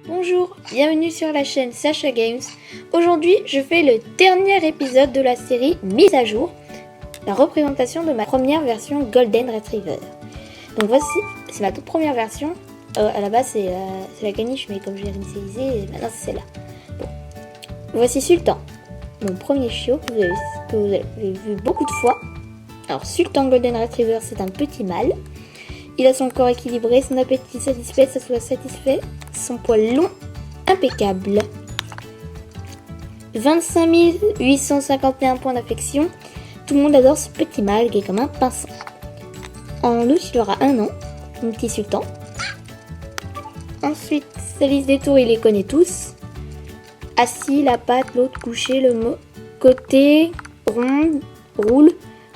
Bonjour, bienvenue sur la chaîne Sacha Games. Aujourd'hui, je fais le dernier épisode de la série Mise à jour, la représentation de ma première version Golden Retriever. Donc voici, c'est ma toute première version. À la base, c'est la caniche, mais comme j'ai réinitialisé, maintenant c'est celle-là. Bon. Voici Sultan, mon premier chiot que vous avez vu beaucoup de fois. Alors Sultan Golden Retriever, c'est un petit mâle. Il a son corps équilibré, son appétit satisfait, sa soif satisfait, son poil long, impeccable. 25 851 points d'affection. Tout le monde adore ce petit mâle qui est comme un pinson. En août, il aura 1 an, mon petit Sultan. Ensuite, sa liste des tours, il les connaît tous. Assis, la patte, l'autre couché, le mot côté, ronde, roule.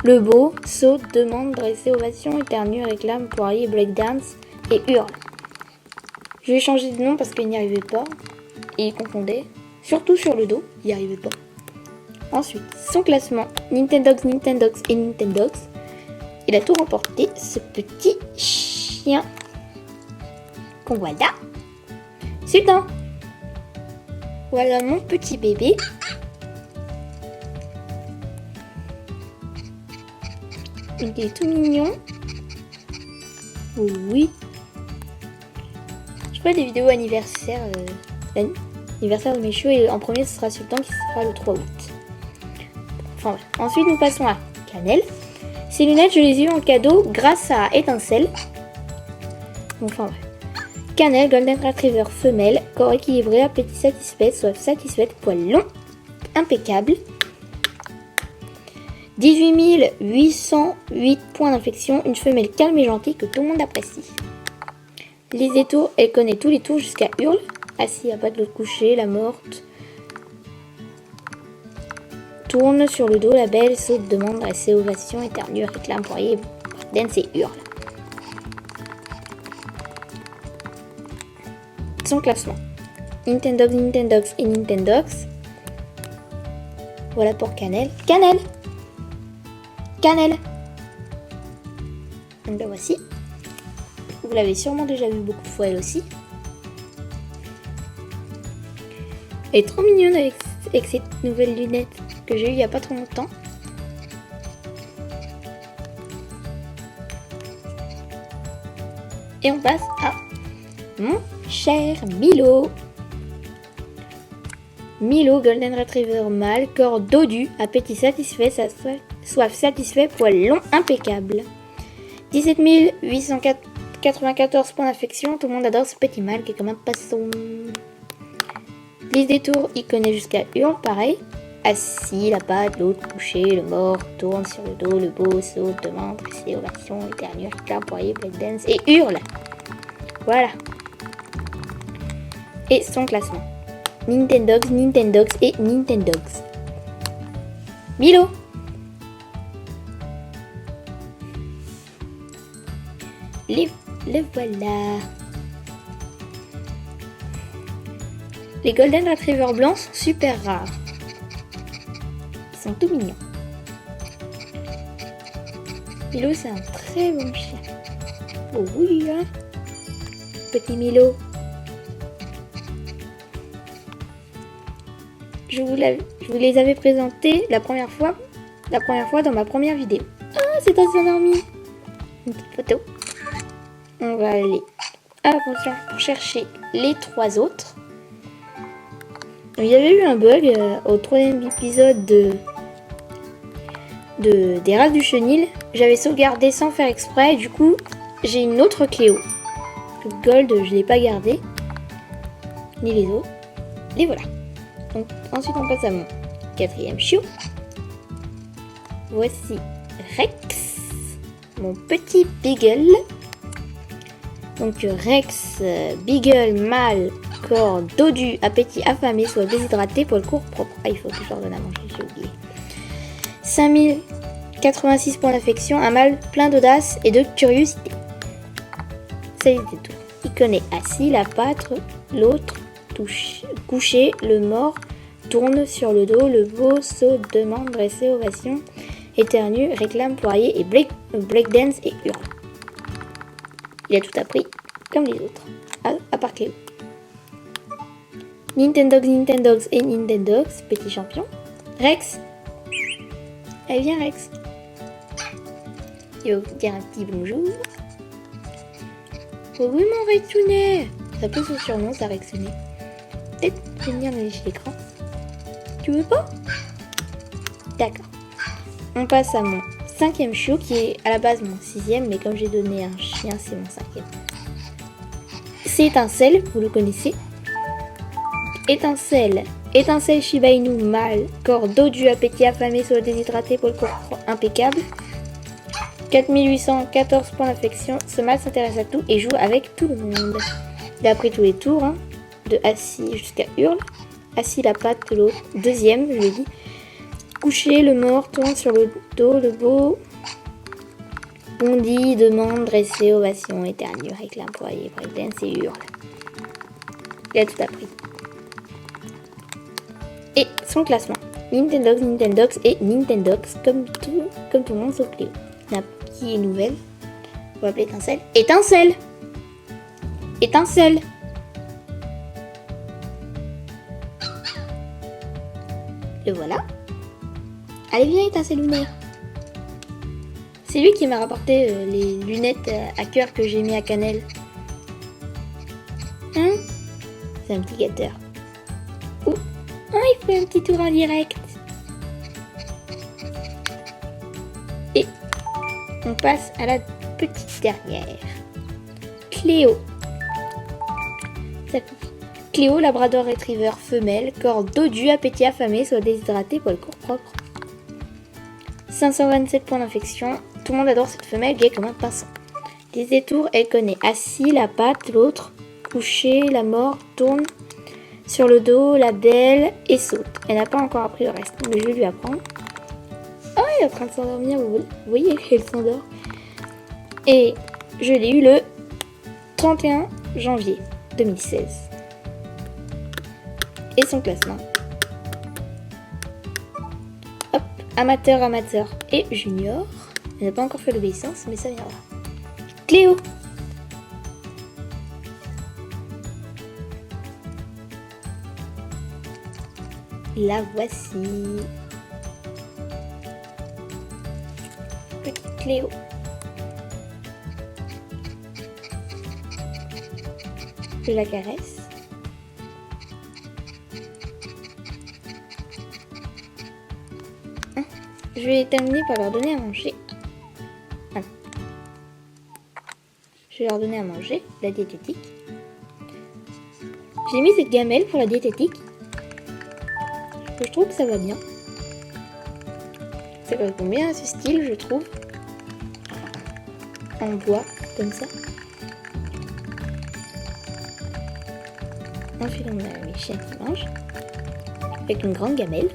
Le beau, saute, demande, dressé, ovation, éternue, réclame, poirier, breakdance et hurle. Je vais changer de nom parce qu'il n'y arrivait pas. Et il confondait. Surtout sur le dos, il n'y arrivait pas. Ensuite, son classement. Nintendogs et Nintendogs. Il a tout remporté, ce petit chien qu'on voit là. Sultan. Voilà mon petit bébé. Il est tout mignon. Oh oui. Je ferai des vidéos anniversaire. L'anniversaire de mes chiots. Et en premier, ce sera Sultan qui sera le 3 août. Enfin, voilà. Ensuite, nous passons à Cannelle. Ces lunettes, je les ai eues en cadeau grâce à Étincelle. Enfin, voilà. Cannelle, Golden Retriever femelle. Corps équilibré, appétit satisfait, soif satisfaite, poil long, impeccable. 18 808 points d'infection, une femelle calme et gentille que tout le monde apprécie. Les étours, elle connaît tous les tours jusqu'à hurle. Assis à pas de l'autre couché, la morte. Tourne sur le dos, la belle, saute, demande, dressée, ovation, éternue, réclame, poirier, dance et hurle. Son classement. Nintendogs et Nintendogs. Voilà pour Cannelle. Cannelle! Donc la voici. Vous l'avez sûrement déjà vu beaucoup de fois elle aussi. Elle est trop mignonne avec ces nouvelles lunettes que j'ai eues il n'y a pas trop longtemps. Et on passe à mon cher Milo. Milo, Golden Retriever mâle, corps dodu, appétit satisfait, soif satisfait, poil long, impeccable. 17 894 points d'affection, tout le monde adore ce petit mâle qui est comme un passon. Liste des tours, il connaît jusqu'à hurle, pareil. Assis, la patte, l'autre couché, le mort, tourne sur le dos, le beau, saute, demande, dressé, ovation, éternue, réclame, poirier, breakdance et hurle. Voilà. Et son classement. Nintendogs et Nintendogs. Milo. Le voilà. Les Golden Retriever blancs sont super rares. Ils sont tout mignons. Milo, c'est un très bon chien. Oh oui, hein. Petit Milo. Je vous les avais présentés la première fois dans ma première vidéo. Ah, c'est assez endormi. Une petite photo. On va aller à la fonction pour chercher les 3 autres. Il y avait eu un bug au 3e épisode des races du chenil. J'avais sauvegardé sans faire exprès. Du coup, j'ai une autre Cléo. Le Gold, je ne l'ai pas gardé. Ni les autres. Et voilà. Donc, ensuite, on passe à mon 4e chiot. Voici Rex, mon petit beagle. Donc, Rex, beagle, mâle, corps dodu, appétit affamé, soit déshydraté, poil court, propre. Ah, il faut que je leur donne à manger, j'ai oublié. 5086 points d'affection, un mâle plein d'audace et de curiosité. Ça y est, tout. Il connaît assis, la patte, l'autre. Couché, le mort, tourne sur le dos, le beau, saute, demande, dressé, ovation, éternue, réclame, poirier et breakdance et hurle. Il a tout appris, comme les autres, à part Cléo. Nintendogs et Nintendogs, petit champion. Rex. Allez, viens Rex. Il va vous dire un petit bonjour. Oh oui mon Rexounet. Ça peut son surnom, ça Rexounet. Peut-être venir lécher l'écran. Tu veux pas? D'accord. On passe à mon 5e chiot qui est à la base mon 6e, mais comme j'ai donné un chien, c'est mon 5e. C'est Étincelle, vous le connaissez. Étincelle Shiba Inu mâle, corps dodu, appétit affamé, soit déshydraté, pour le corps impeccable. 4814 points d'affection. Ce mâle s'intéresse à tout et joue avec tout le monde. Il a pris tous les tours, hein, de assis jusqu'à hurle. Assis la patte de l'autre, 2e, je l'ai dit. Couché, le mort tourne sur le dos, le beau bondit, demande, dressé, ovation, éternue, réclame, poirier, breakdance et hurle. Il a tout appris. Et son classement. Nintendogs et Nintendogs, comme tout le monde sauf Cléo. La qui est nouvelle, on va appeler Étincelle. Étincelle! Étincelle! Le voilà. Allez, viens, Étincelounet. C'est lui qui m'a rapporté les lunettes à cœur que j'ai mis à cannelle. Hein? C'est un petit gâteur. Oh, il fait un petit tour en direct. Et on passe à la petite dernière. Cléo. Cléo, labrador retriever femelle, corps dodu, appétit affamé, soit déshydraté, poil court propre. 527 points d'infection. Tout le monde adore cette femelle, gaie comme un pinson. Des détours, elle connaît assis, la patte, l'autre, couché, la mort, tourne sur le dos, la belle et saute. Elle n'a pas encore appris le reste, mais je vais lui apprendre. Oh, elle est en train de s'endormir, vous voyez, elle s'endort. Et je l'ai eu le 31 janvier 2016. Et son classement. Hop, amateur et junior. Elle n'a pas encore fait l'obéissance, mais ça viendra. Cléo. La voici. Petite Cléo. Je la caresse. Je vais terminer par leur donner à manger. Je vais leur donner à manger, la diététique. J'ai mis cette gamelle pour la diététique. Je trouve que ça va bien. Ça correspond bien à ce style, je trouve. En bois, comme ça. Ensuite, on a les chiens qui mangent. Avec une grande gamelle.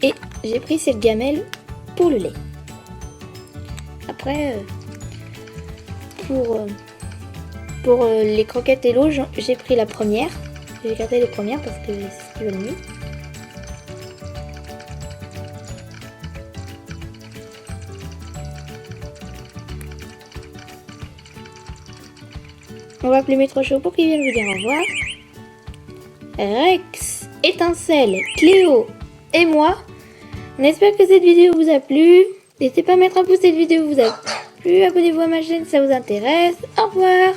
Et j'ai pris cette gamelle pour le lait. Après, pour les croquettes et l'eau, j'ai pris la première. J'ai gardé les premières parce que c'est ce qui va le mieux. On va appeler mes trois chiots pour qu'ils viennent vous dire au revoir. Rex, Étincelle, Cléo et moi. On espère que cette vidéo vous a plu. N'hésitez pas à mettre un pouce si cette vidéo vous a plu. Abonnez-vous à ma chaîne si ça vous intéresse. Au revoir.